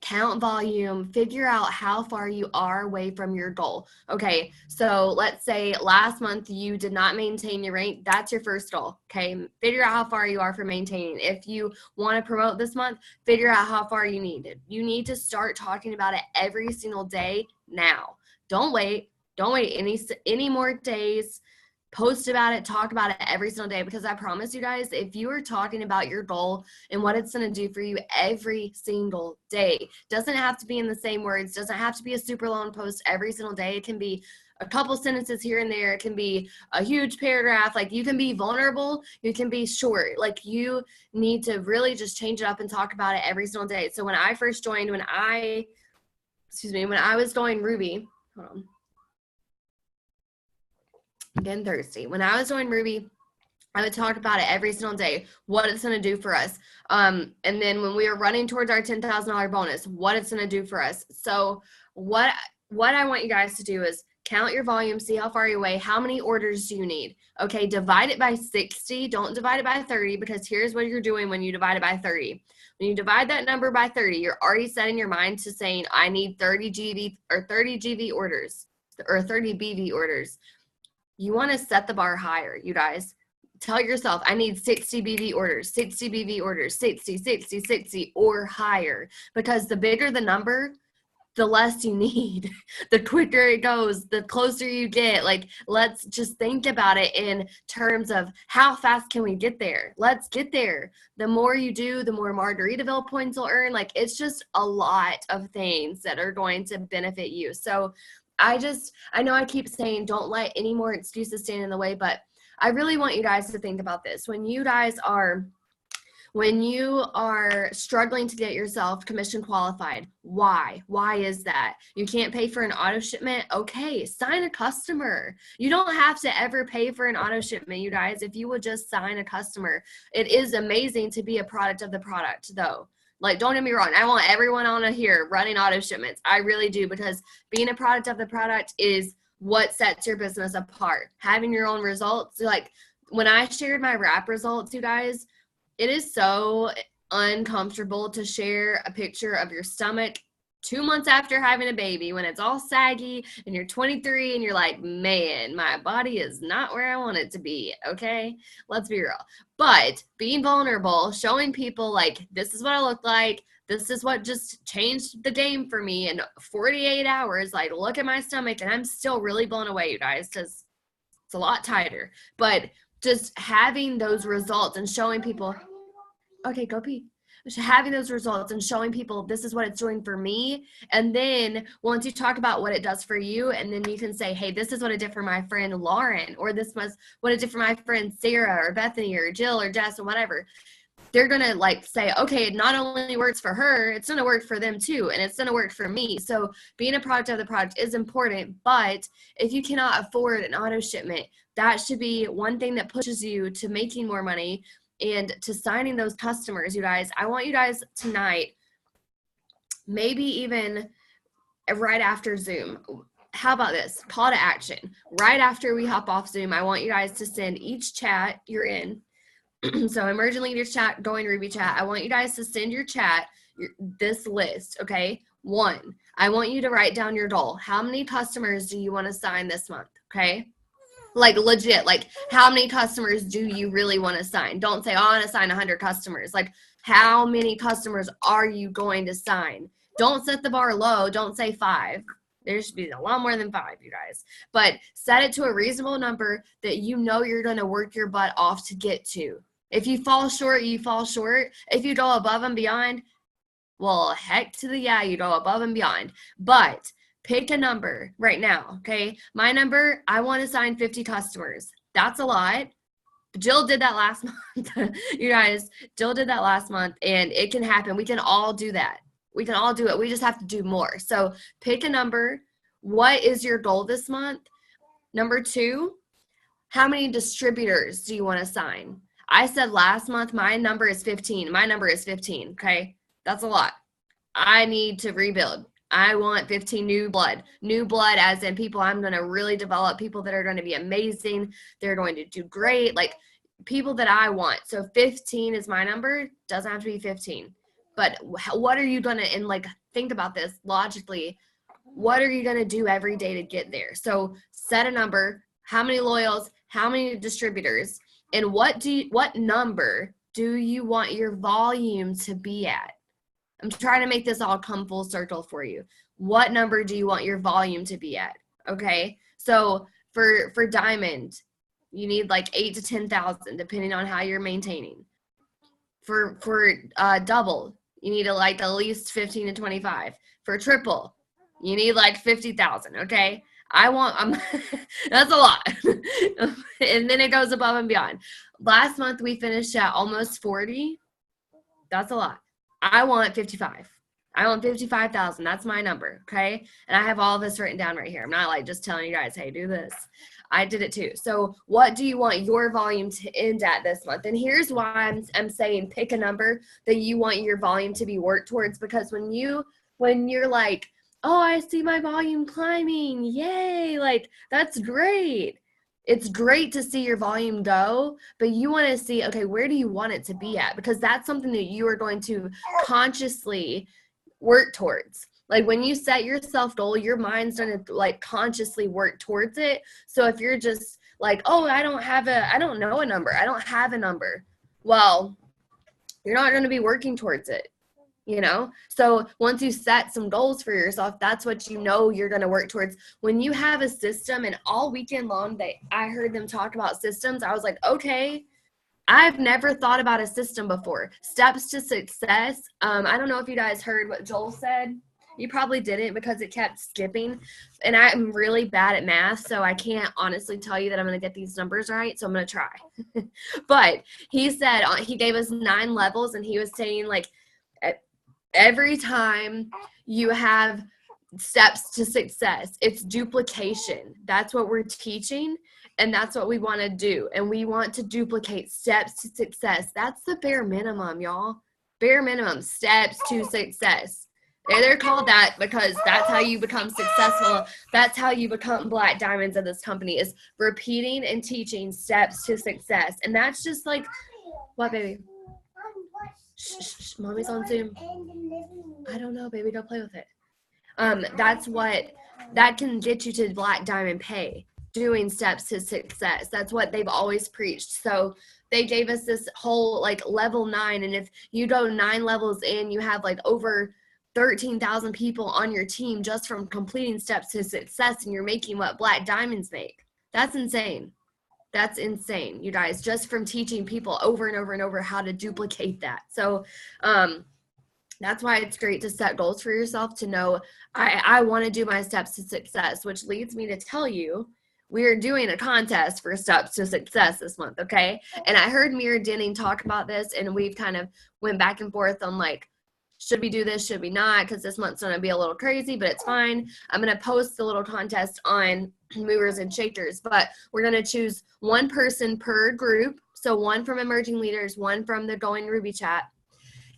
count volume, figure out how far you are away from your goal. Okay, so let's say last month you did not maintain your rank. That's your first goal. Okay, figure out how far you are from maintaining. If you want to promote this month, figure out how far you need it. You need to start talking about it every single day now. Don't wait. Don't wait any more days. Post about it, talk about it every single day, because I promise you guys, if you are talking about your goal and what it's going to do for you every single day, doesn't have to be in the same words, doesn't have to be a super long post every single day. It can be a couple sentences here and there. It can be a huge paragraph. Like, you can be vulnerable, you can be short. Like, you need to really just change it up and talk about it every single day. So when I first joined, when I was going Ruby, hold on. Again, thirsty. When I was doing Ruby, I would talk about it every single day, what it's going to do for us. And then when we were running towards our $10,000 bonus, what it's going to do for us. So what I want you guys to do is count your volume, see how far you weigh, how many orders do you need? Okay, divide it by 60. Don't divide it by 30, because here's what you're doing when you divide it by 30. When you divide that number by 30, you're already setting your mind to saying, I need 30 GV or 30 GV orders or 30 BV orders. You want to set the bar higher, you guys. Tell yourself, I need 60 BV orders, 60 BV orders, 60, 60, 60, or higher. Because the bigger the number, the less you need. The quicker it goes, the closer you get. Like, let's just think about it in terms of how fast can we get there? Let's get there. The more you do, the more Margaritaville points you'll earn. Like, it's just a lot of things that are going to benefit you. So I know I keep saying don't let any more excuses stand in the way, but I really want you guys to think about this. When you are struggling to get yourself commission qualified, why? Why is that? You can't pay for an auto shipment? Okay, sign a customer. You don't have to ever pay for an auto shipment, you guys, if you would just sign a customer. It is amazing to be a product of the product, though. Like, don't get me wrong, I want everyone on here running auto shipments. I really do, because being a product of the product is what sets your business apart. Having your own results, like when I shared my wrap results, you guys, it is so uncomfortable to share a picture of your stomach 2 months after having a baby when it's all saggy and you're 23 and you're like, man, my body is not where I want it to be. Okay, let's be real. But being vulnerable, showing people like, this is what I look like, this is what just changed the game for me in 48 hours. Like, look at my stomach, and I'm still really blown away, you guys, because it's a lot tighter. But just having those results and showing people, okay, go pee. Having those results and showing people this is what it's doing for me. And then once you talk about what it does for you, and then you can say, hey, this is what it did for my friend Lauren, or this was what it did for my friend Sarah or Bethany or Jill or Jess or whatever. They're going to like say, okay, it not only works for her, it's going to work for them too. And it's going to work for me. So being a product of the product is important. But if you cannot afford an auto shipment, that should be one thing that pushes you to making more money and to signing those customers, you guys. I want you guys tonight, maybe even right after Zoom. How about this? Call to action. Right after we hop off Zoom, I want you guys to send each chat you're in. So Emerging Leaders chat, Going Ruby chat. I want you guys to send your chat this list, okay? 1, I want you to write down your goal. How many customers do you want to sign this month, okay? Like, legit, like, how many customers do you really want to sign? Don't say, oh, I want to sign 100 customers. Like, how many customers are you going to sign? Don't set the bar low. Don't say 5. There should be a lot more than 5, you guys. But set it to a reasonable number that you know you're going to work your butt off to get to. If you fall short, you fall short. If you go above and beyond, well, heck to the yeah, you go above and beyond. But pick a number right now, okay? My number, I want to sign 50 customers. That's a lot. Jill did that last month. You guys, Jill did that last month, and it can happen. We can all do that. We can all do it. We just have to do more. So pick a number. What is your goal this month? Number 2, how many distributors do you want to sign? I said last month, my number is 15. My number is 15, okay? That's a lot. I need to rebuild. I want 15 new blood as in people I'm going to really develop, people that are going to be amazing. They're going to do great, like people that I want. So 15 is my number. Doesn't have to be 15. But what are you going to, and like, think about this logically. What are you going to do every day to get there? So set a number. How many loyals? How many distributors? And what number do you want your volume to be at? I'm trying to make this all come full circle for you. What number do you want your volume to be at? Okay. So for Diamond, you need like 8 to 10,000 depending on how you're maintaining. For double, you need to like at least 15 to 25. For triple, you need like 50,000. Okay, that's a lot. And then it goes above and beyond. Last month we finished at almost 40. That's a lot. I want 55. I want 55,000. That's my number. Okay. And I have all this written down right here. I'm not like just telling you guys, hey, do this. I did it too. So what do you want your volume to end at this month? And here's why I'm saying pick a number that you want your volume to be worked towards, because when you're like, oh, I see my volume climbing, yay, like that's great. It's great to see your volume go, but you want to see, okay, where do you want it to be at? Because that's something that you are going to consciously work towards. Like when you set your self goal, your mind's going to like consciously work towards it. So if you're just like, oh, I don't know a number, I don't have a number, well, you're not going to be working towards it. So once you set some goals for yourself, that's what you're going to work towards. When you have a system, and all weekend long I heard them talk about systems, I was like, okay, I've never thought about a system before. Steps to success. I don't know if you guys heard what Joel said. You probably didn't because it kept skipping, and I'm really bad at math, so I can't honestly tell you that I'm going to get these numbers right, so I'm going to try. But he said, he gave us 9 levels, and he was saying like, every time you have steps to success, it's duplication. That's what we're teaching, and that's what we want to do. And we want to duplicate steps to success. That's the bare minimum, y'all. Bare minimum, steps to success. They're called that because that's how you become successful. That's how you become Black Diamonds of this company, is repeating and teaching steps to success. And that's just like, what, baby? Shh, mommy's on Zoom. I don't know, baby. Go play with it. That can get you to Black Diamond pay, doing steps to success. That's what they've always preached. So they gave us this whole like level 9. And if you go 9 levels in, you have like over 13,000 people on your team just from completing steps to success. And you're making what Black Diamonds make. That's insane. That's insane, you guys, just from teaching people over and over and over how to duplicate that. So that's why it's great to set goals for yourself, to know I want to do my steps to success, which leads me to tell you we are doing a contest for steps to success this month, okay? And I heard Mira Denning talk about this, and we've kind of went back and forth on like, should we do this, should we not? Because this month's going to be a little crazy, but it's fine. I'm going to post the little contest on Movers and Shakers, but we're going to choose one person per group. So 1 from Emerging Leaders, 1 from the Going Ruby chat.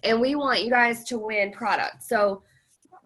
And we want you guys to win products. So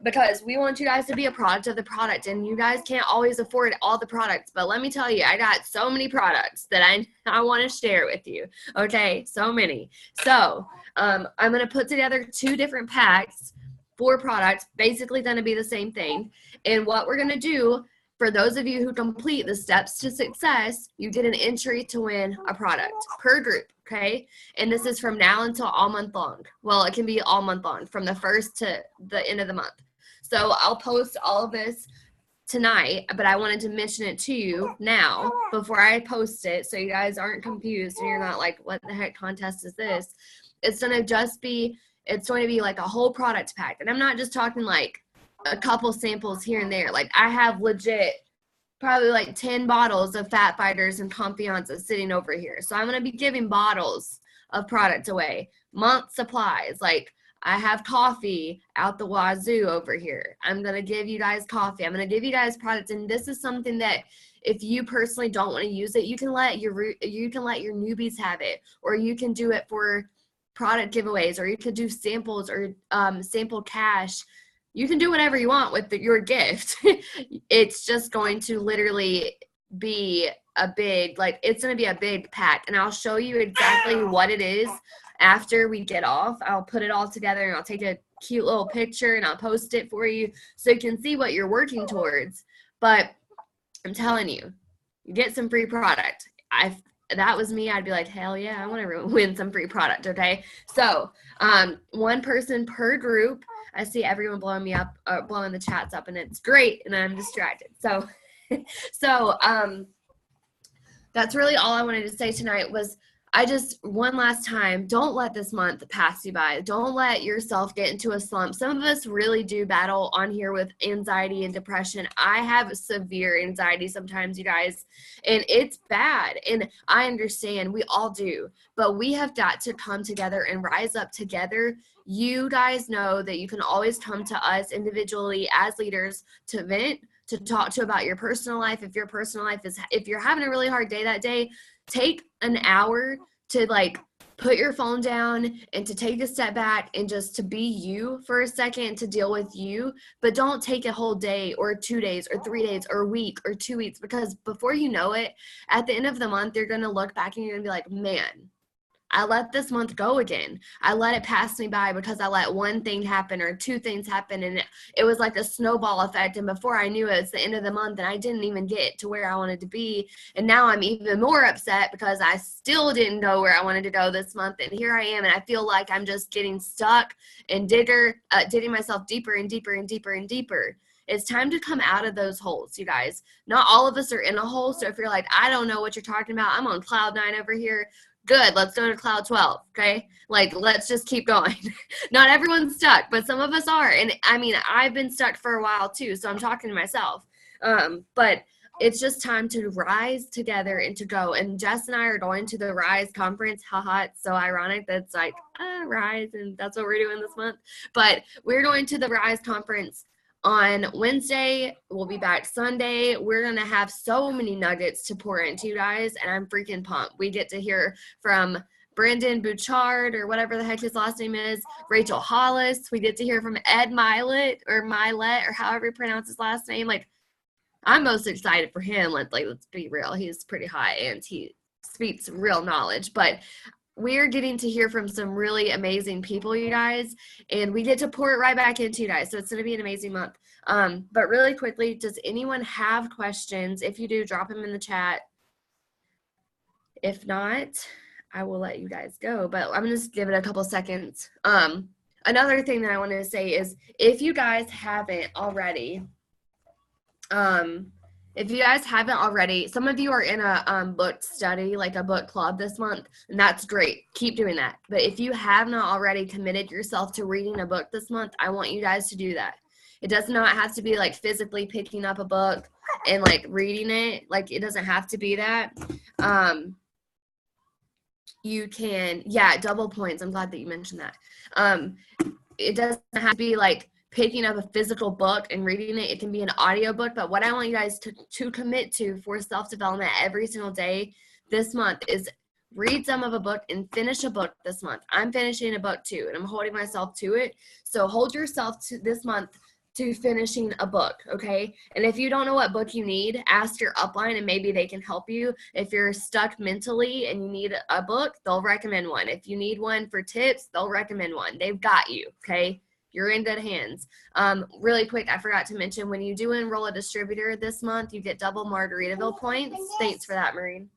because we want you guys to be a product of the product, and you guys can't always afford all the products. But let me tell you, I got so many products that I want to share with you. Okay, so many. So I'm going to put together 2 different packs, 4 products, basically going to be the same thing. And what we're going to do, for those of you who complete the steps to success, you get an entry to win a product per group, okay? And this is from now until all month long. Well, it can be all month long, from the 1st to the end of the month. So I'll post all of this tonight, but I wanted to mention it to you now before I post it, so you guys aren't confused and you're not like, what the heck contest is this? It's going to be like a whole product pack. And I'm not just talking like a couple samples here and there. Like I have legit probably like 10 bottles of Fat Fighters and Confianza sitting over here. So I'm going to be giving bottles of product away, month supplies. Like I have coffee out the wazoo over here. I'm going to give you guys coffee. I'm going to give you guys products. And this is something that if you personally don't want to use it, you can let your newbies have it, or you can do it for product giveaways, or you could do samples or sample cash. You can do whatever you want with your gift. It's just going to literally be it's going to be a big pack. And I'll show you exactly what it is after we get off. I'll put it all together and I'll take a cute little picture and I'll post it for you so you can see what you're working towards. But I'm telling you, you get some free product. That was me, I'd be like, hell yeah, I want to win some free product, okay? So 1 person per group. I see everyone blowing me up, blowing the chats up, and it's great, and I'm distracted. So That's really all I wanted to say tonight was one last time, don't let this month pass you by. Don't let yourself get into a slump. Some of us really do battle on here with anxiety and depression. I have severe anxiety sometimes, you guys, and it's bad. And I understand, we all do, but we have got to come together and rise up together. You guys know that you can always come to us individually as leaders to vent, to talk to about your personal life. If you're having a really hard day that day, take an hour to like put your phone down and to take a step back and just to be you for a second, to deal with you. But don't take a whole day or 2 days or 3 days or a week or 2 weeks, because before you know it, at the end of the month, you're going to look back and you're going to be like, man, I let this month go again. I let it pass me by because I let one thing happen or 2 things happen, and it was like a snowball effect. And before I knew it, it's the end of the month and I didn't even get to where I wanted to be. And now I'm even more upset because I still didn't go where I wanted to go this month. And here I am, and I feel like I'm just getting stuck and digging myself deeper and deeper and deeper and deeper. It's time to come out of those holes, you guys. Not all of us are in a hole. So if you're like, I don't know what you're talking about, I'm on cloud 9 over here. Good, let's go to cloud 12, okay? Like, let's just keep going. Not everyone's stuck, but some of us are. And I mean, I've been stuck for a while too, so I'm talking to myself. But it's just time to rise together and to go. And Jess and I are going to the Rise conference. Haha, it's so ironic that's like, Rise, and that's what we're doing this month. But we're going to the Rise conference on Wednesday. We'll be back Sunday. We're going to have so many nuggets to pour into you guys, and I'm freaking pumped. We get to hear from Brandon Bouchard, or whatever the heck his last name is, Rachel Hollis. We get to hear from Ed Milet, or however you pronounce his last name. Like, I'm most excited for him. Let's be real. He's pretty hot, and he speaks real knowledge. But we're getting to hear from some really amazing people, you guys, and we get to pour it right back into you guys. So it's going to be an amazing month. But really quickly, does anyone have questions? If you do, drop them in the chat. If not, I will let you guys go, but I'm going to just give it a couple seconds. Another thing that I wanted to say is, if you guys haven't already, some of you are in a book study, like a book club this month, and that's great. Keep doing that. But if you have not already committed yourself to reading a book this month, I want you guys to do that. It does not have to be like physically picking up a book and like reading it. Like, it doesn't have to be that. You can, double points. I'm glad that you mentioned that. It doesn't have to be like picking up a physical book and reading it. It can be an audiobook, but what I want you guys to commit to for self-development every single day this month is read some of a book and finish a book this month. I'm finishing a book too, and I'm holding myself to it. So hold yourself to this month to finishing a book, okay? And if you don't know what book you need, ask your upline and maybe they can help you. If you're stuck mentally and you need a book, they'll recommend one. If you need one for tips, they'll recommend one. They've got you, okay? You're in good hands. Really quick, I forgot to mention, when you do enroll a distributor this month, you get double Margaritaville points. Thanks for that, Maureen.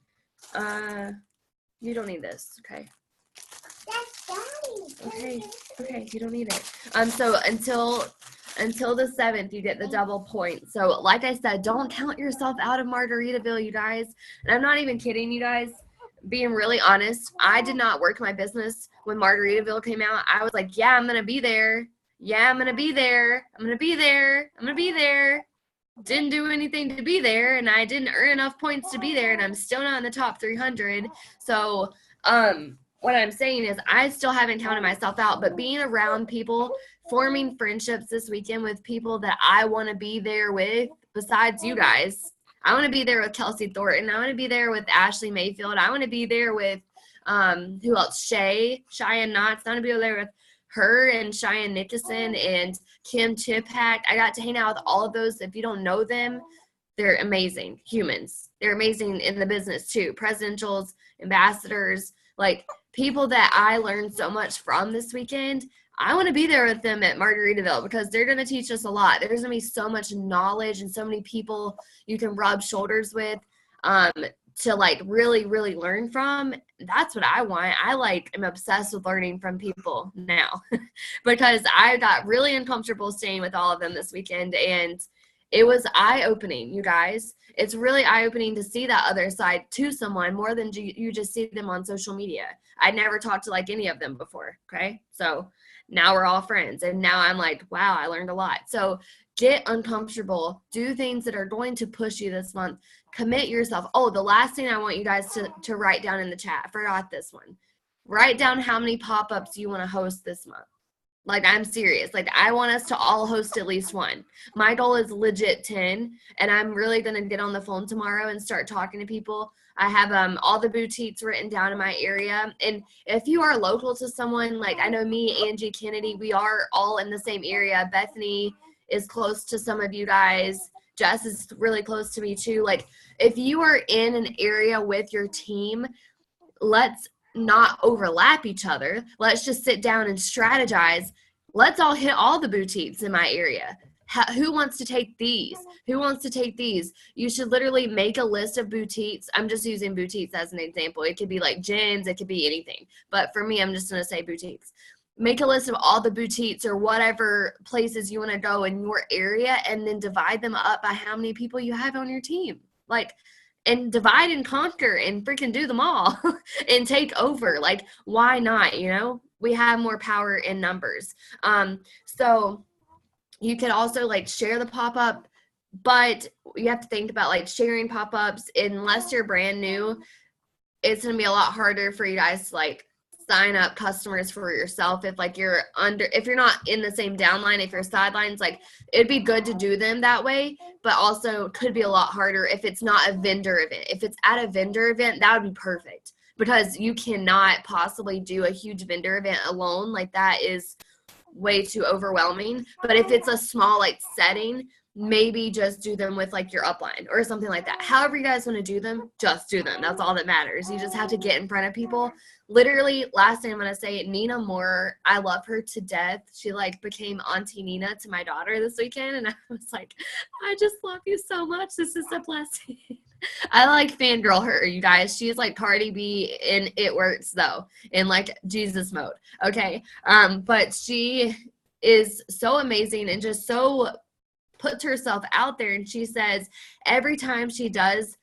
You don't need this, okay? Okay, you don't need it. So until the 7th, you get the double points. So like I said, don't count yourself out of Margaritaville, you guys. And I'm not even kidding, you guys. Being really honest, I did not work my business when Margaritaville came out. I was like, yeah, I'm going to be there. Yeah, I'm going to be there. I'm going to be there. I'm going to be there. Didn't do anything to be there, and I didn't earn enough points to be there, and I'm still not in the top 300. So what I'm saying is I still haven't counted myself out, but being around people, forming friendships this weekend with people that I want to be there with, besides you guys. I want to be there with Kelsey Thornton. I want to be there with Ashley Mayfield. I want to be there with, who else? Cheyenne Knotts. I want to be there with her and Cheyenne Nickerson and Kim Chipak. I got to hang out with all of those. If you don't know them, they're amazing humans. They're amazing in the business too. Presidentials, ambassadors, like people that I learned so much from this weekend. I want to be there with them at Margaritaville because they're going to teach us a lot. There's going to be so much knowledge and so many people you can rub shoulders with to like really, really learn from. That's what I want. I'm obsessed with learning from people now because I got really uncomfortable staying with all of them this weekend, and It was eye-opening, you guys. It's really eye-opening to see that other side to someone more than you just see them on social media. I'd never talked to like any of them before, okay? So now we're all friends, and now I'm like, wow, I learned a lot. So get uncomfortable. Do things that are going to push you this month. Commit yourself. Oh, the last thing I want you guys to write down in the chat. I forgot this one. Write down how many pop-ups you want to host this month. Like, I'm serious. Like, I want us to all host at least one. My goal is legit 10, and I'm really going to get on the phone tomorrow and start talking to people. I have all the boutiques written down in my area. And if you are local to someone, like I know me, Angie, Kennedy, we are all in the same area. Bethany is close to some of you guys. Jess is really close to me too. Like, if you are in an area with your team, let's not overlap each other. Let's just sit down and strategize. Let's all hit all the boutiques in my area. Who wants to take these? Who wants to take these? You should literally make a list of boutiques. I'm just using boutiques as an example. It could be like gyms. It could be anything. But for me, I'm just going to say boutiques. Make a list of all the boutiques or whatever places you want to go in your area, and then divide them up by how many people you have on your team. Like, and divide and conquer and freaking do them all and take over. Like, why not? You know, we have more power in numbers. So you could also like share the pop-up, but you have to think about like sharing pop-ups. Unless you're brand new, it's going to be a lot harder for you guys to like sign up customers for yourself. If like if you're not in the same downline, if you're sidelines, like it'd be good to do them that way, but also could be a lot harder if it's not a vendor event. If it's at a vendor event, that would be perfect, because you cannot possibly do a huge vendor event alone. Like, that is way too overwhelming. But if it's a small like setting, maybe just do them with like your upline or something like that. However you guys want to do them, just do them. That's all that matters. You just have to get in front of people. Literally, last thing I'm going to say, Nina Moore, I love her to death. She like became Auntie Nina to my daughter this weekend. And I was like, I just love you so much. This is a blessing. I like fangirl her, you guys. She's like Cardi B in It Works though, in like Jesus mode. Okay. But she is so amazing and just so puts herself out there. And she says every time she does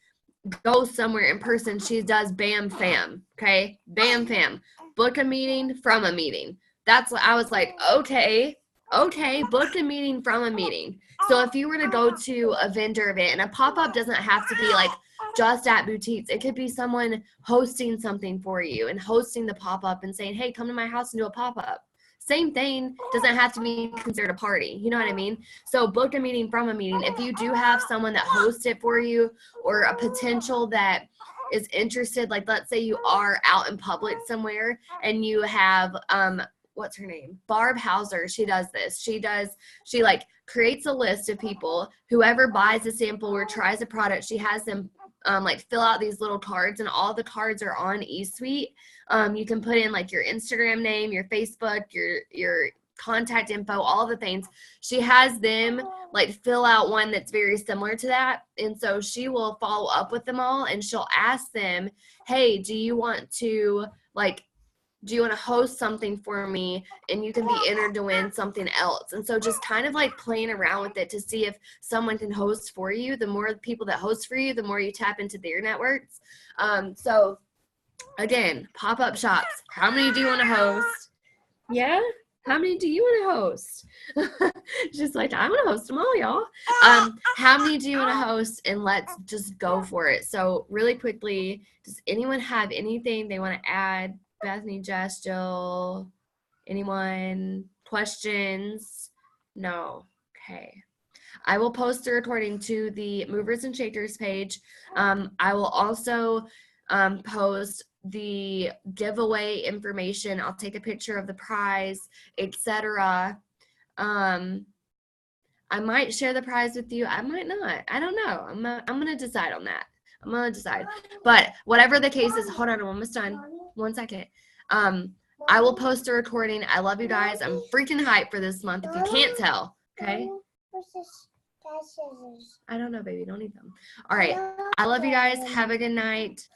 go somewhere in person, she does bam fam. Okay. Bam fam. Book a meeting from a meeting. That's what I was like, okay, book a meeting from a meeting. So if you were to go to a vendor event, and a pop-up doesn't have to be like just at boutiques. It could be someone hosting something for you and hosting the pop-up and saying, hey, come to my house and do a pop-up. Same thing, doesn't have to be considered a party. You know what I mean? So book a meeting from a meeting. If you do have someone that hosts it for you, or a potential that is interested, like let's say you are out in public somewhere and you have what's her name? Barb Hauser. She does this. She like creates a list of people. Whoever buys a sample or tries a product, she has them like fill out these little cards, and all the cards are on eSuite. You can put in like your Instagram name, your Facebook, your contact info, all the things. She has them like fill out one that's very similar to that. And so she will follow up with them all, and she'll ask them, hey, do you want to host something for me? And you can be entered to win something else. And so just kind of like playing around with it to see if someone can host for you. The more people that host for you, the more you tap into their networks. So again, pop-up shops. How many do you want to host? Yeah? How many do you want to host? Just like, I want to host them all, y'all. How many do you want to host? And let's just go for it. So really quickly, does anyone have anything they want to add? Bethany, Jess, Jill, anyone? Questions? No. Okay. I will post the recording to the Movers and Shakers page. I will also post the giveaway information. I'll take a picture of the prize, etc. I might share the prize with you. I might not. I don't know. I'm gonna decide on that. I'm gonna decide. But whatever the case is, hold on, I'm almost done. 1 second. I will post a recording. I love you guys. I'm freaking hyped for this month, if you can't tell. Okay. I don't know, baby. Don't eat them. All right. I love you guys. Have a good night.